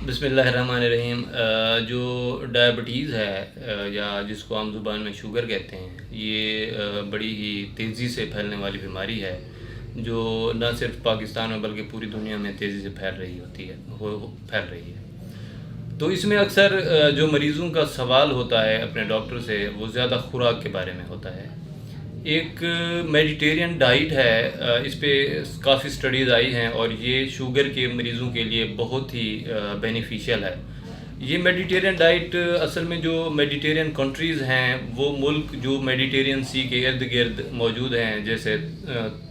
بسم اللہ الرحمن الرحیم۔ جو ڈائبٹیز ہے یا جس کو عام زبان میں شوگر کہتے ہیں، یہ بڑی ہی تیزی سے پھیلنے والی بیماری ہے جو نہ صرف پاکستان میں بلکہ پوری دنیا میں تیزی سے پھیل رہی ہے۔ تو اس میں اکثر جو مریضوں کا سوال ہوتا ہے اپنے ڈاکٹر سے، وہ زیادہ خوراک کے بارے میں ہوتا ہے۔ ایک میڈیٹیرین ڈائٹ ہے، اس پہ کافی سٹڈیز آئی ہیں اور یہ شوگر کے مریضوں کے لیے بہت ہی بینیفیشیل ہے۔ یہ میڈیٹیرین ڈائٹ اصل میں جو میڈیٹیرین کنٹریز ہیں، وہ ملک جو میڈیٹیرین سی کے ارد گرد موجود ہیں، جیسے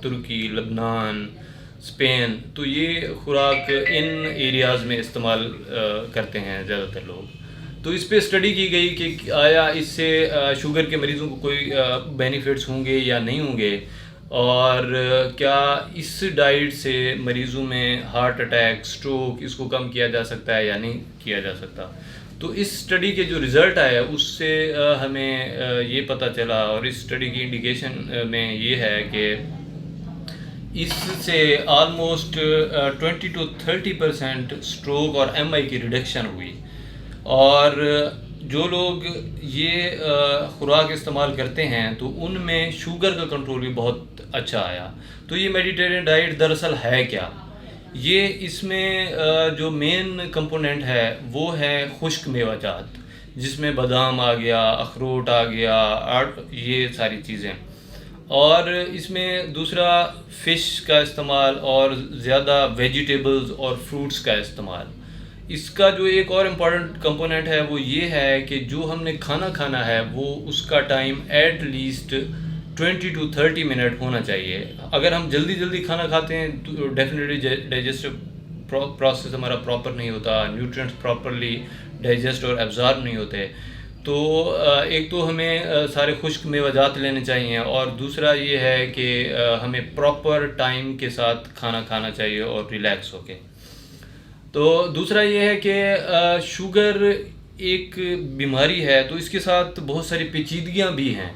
ترکی، لبنان، اسپین، تو یہ خوراک ان ایریاز میں استعمال کرتے ہیں زیادہ تر لوگ۔ تو اس پہ اسٹڈی کی گئی کہ آیا اس سے شوگر کے مریضوں کو کوئی بینیفٹس ہوں گے یا نہیں ہوں گے، اور کیا اس ڈائٹ سے مریضوں میں ہارٹ اٹیک، سٹروک، اس کو کم کیا جا سکتا ہے یا نہیں کیا جا سکتا۔ تو اس اسٹڈی کے جو رزلٹ آئے اس سے ہمیں یہ پتہ چلا، اور اس اسٹڈی کی انڈیکیشن میں یہ ہے کہ اس سے آلموسٹ 20 to 30% سٹروک اور ایم آئی کی ریڈکشن ہوئی، اور جو لوگ یہ خوراک استعمال کرتے ہیں تو ان میں شوگر کا کنٹرول بھی بہت اچھا آیا۔ تو یہ میڈیٹیرین ڈائٹ دراصل ہے کیا؟ یہ اس میں جو مین کمپوننٹ ہے وہ ہے خشک میوہ جات، جس میں بادام آ گیا، اخروٹ آ گیا، یہ ساری چیزیں، اور اس میں دوسرا فش کا استعمال اور زیادہ ویجیٹیبلز اور فروٹس کا استعمال۔ اس کا جو ایک اور امپورٹنٹ کمپوننٹ ہے وہ یہ ہے کہ جو ہم نے کھانا ہے وہ اس کا time at least 20 to 30 minute ہونا چاہیے۔ اگر ہم جلدی کھانا کھاتے ہیں تو ڈیفینیٹلی ڈائجسٹو پروسیس ہمارا پراپر نہیں ہوتا، نیوٹرینٹس پراپرلی ڈائجسٹ اور ایبزارب نہیں ہوتے۔ تو ایک تو ہمیں سارے خشک میوہ جات لینے چاہیے، اور دوسرا یہ ہے کہ ہمیں پراپر ٹائم کے ساتھ کھانا چاہیے اور ریلیکس ہو کے۔ تو دوسرا یہ ہے کہ شوگر ایک بیماری ہے، تو اس کے ساتھ بہت ساری پیچیدگیاں بھی ہیں۔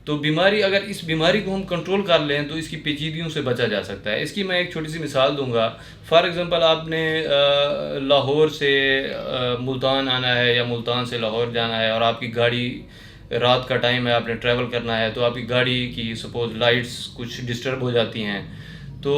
تو اگر اس بیماری کو ہم کنٹرول کر لیں تو اس کی پیچیدگیوں سے بچا جا سکتا ہے۔ اس کی میں ایک چھوٹی سی مثال دوں گا۔ فار ایگزامپل، آپ نے لاہور سے ملتان آنا ہے یا ملتان سے لاہور جانا ہے، اور آپ کی گاڑی رات کا ٹائم ہے، آپ نے ٹریول کرنا ہے، تو آپ کی گاڑی کی سپوز لائٹس کچھ ڈسٹرب ہو جاتی ہیں، تو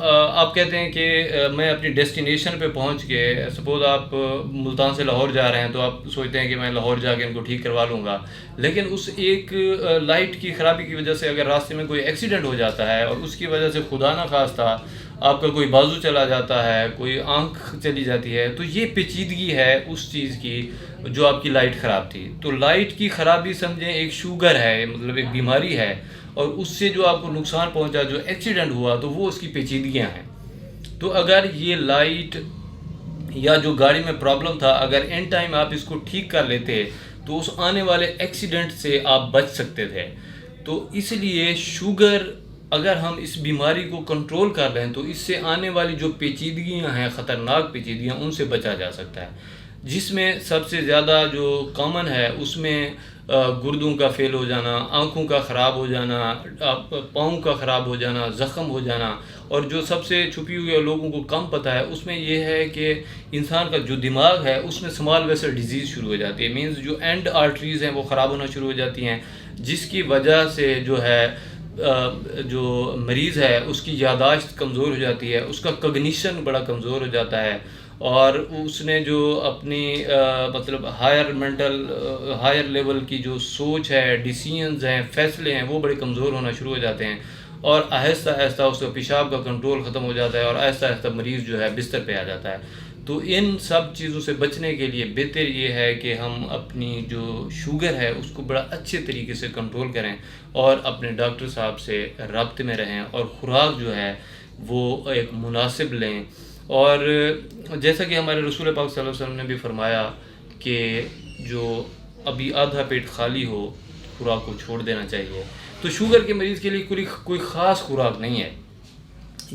آپ کہتے ہیں کہ میں اپنی ڈیسٹینیشن پہ پہنچ کے، سپوز آپ ملتان سے لاہور جا رہے ہیں، تو آپ سوچتے ہیں کہ میں لاہور جا کے ان کو ٹھیک کروا لوں گا، لیکن اس ایک لائٹ کی خرابی کی وجہ سے اگر راستے میں کوئی ایکسیڈنٹ ہو جاتا ہے، اور اس کی وجہ سے خدا نہ خواستہ آپ کا کوئی بازو چلا جاتا ہے، کوئی آنکھ چلی جاتی ہے، تو یہ پیچیدگی ہے اس چیز کی جو آپ کی لائٹ خراب تھی۔ تو لائٹ کی خرابی سمجھیں ایک شوگر ہے، مطلب ایک بیماری ہے، اور اس سے جو آپ کو نقصان پہنچا، جو ایکسیڈنٹ ہوا، تو وہ اس کی پیچیدگیاں ہیں۔ تو اگر یہ لائٹ یا جو گاڑی میں پرابلم تھا، اگر ان ٹائم آپ اس کو ٹھیک کر لیتے تو اس آنے والے ایکسیڈنٹ سے آپ بچ سکتے تھے۔ تو اس لیے شوگر، اگر ہم اس بیماری کو کنٹرول کر لیں تو اس سے آنے والی جو پیچیدگیاں ہیں، خطرناک پیچیدگیاں، ان سے بچا جا سکتا ہے، جس میں سب سے زیادہ جو کامن ہے اس میں گردوں کا فیل ہو جانا، آنکھوں کا خراب ہو جانا، پاؤں کا خراب ہو جانا، زخم ہو جانا، اور جو سب سے چھپی ہوئی لوگوں کو کم پتہ ہے اس میں یہ ہے کہ انسان کا جو دماغ ہے اس میں اسمال ویسل ڈیزیز شروع ہو جاتی ہے، مینز جو اینڈ آرٹریز ہیں وہ خراب ہونا شروع ہو جاتی ہیں، جس کی وجہ سے جو ہے جو مریض ہے اس کی یادداشت کمزور ہو جاتی ہے، اس کا کگنیشن بڑا کمزور ہو جاتا ہے، اور اس نے جو اپنی مطلب ہائر لیول کی جو سوچ ہے، ڈیسیژنز ہیں، فیصلے ہیں، وہ بڑے کمزور ہونا شروع ہو جاتے ہیں، اور آہستہ اس کا پیشاب کا کنٹرول ختم ہو جاتا ہے، اور آہستہ مریض جو ہے بستر پہ آ جاتا ہے۔ تو ان سب چیزوں سے بچنے کے لیے بہتر یہ ہے کہ ہم اپنی جو شوگر ہے اس کو بڑا اچھے طریقے سے کنٹرول کریں، اور اپنے ڈاکٹر صاحب سے رابطے میں رہیں، اور خوراک جو ہے وہ ایک مناسب لیں۔ اور جیسا کہ ہمارے رسول پاک صلی اللہ علیہ وسلم نے بھی فرمایا کہ جو ابھی آدھا پیٹ خالی ہو، خوراک کو چھوڑ دینا چاہیے۔ تو شوگر کے مریض کے لیے کوئی خاص خوراک نہیں ہے۔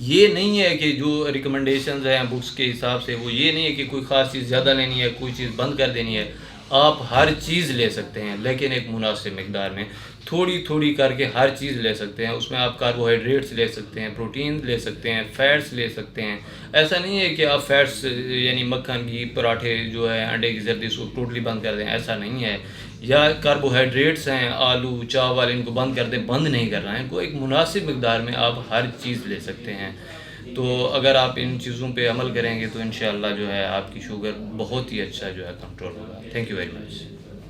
یہ نہیں ہے کہ جو ریکمنڈیشنز ہیں بکس کے حساب سے، وہ یہ نہیں ہے کہ کوئی خاص چیز زیادہ لینی ہے، کوئی چیز بند کر دینی ہے۔ آپ ہر چیز لے سکتے ہیں لیکن ایک مناسب مقدار میں۔ تھوڑی تھوڑی کر کے ہر چیز لے سکتے ہیں. اس میں آپ کاربوہائیڈریٹس لے سکتے ہیں, پروٹین لے سکتے ہیں, فیٹس لے سکتے ہیں. ایسا نہیں ہے کہ آپ فیٹس یعنی مکھن گھی پراٹھے جو ہے انڈے کی زردی اس کو ٹوٹلی بند کر دیں, ایسا نہیں ہے. یا کاربوہائیڈریٹس ہیں, آلو چاول, ان کو بند کر دیں, بند نہیں کرنا ہے ان کو, ایک مناسب مقدار میں آپ ہر چیز لے سکتے ہیں. تو اگر آپ ان چیزوں پہ عمل کریں گے تو انشاءاللہ جو ہے آپ کی شوگر بہت ہی اچھا جو ہے کنٹرول ہوگا. Thank you very much.